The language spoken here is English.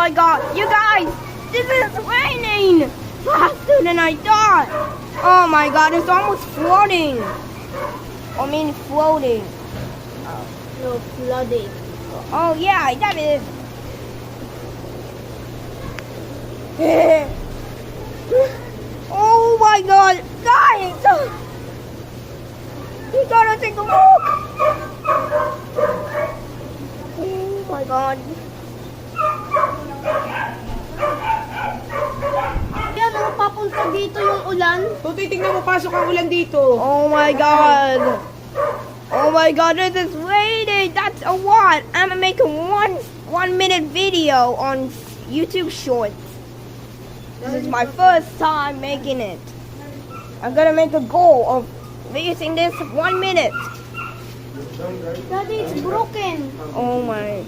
my god, you guys, this is raining faster than I thought. Oh my god, it's almost flooding. I mean floating. No, flooding. Oh yeah, that is. Oh my god, guys! You gotta take a look! Oh my god. Yan, papunta dito yung ulan. So, titignan mo, pasok ang ulan dito. Oh my god. Oh my god, this is raining. That's a lot. I'm making one minute video on YouTube Shorts. This is my first time making it. I'm gonna make a goal of making this 1 minute. Daddy, it's broken. Oh my.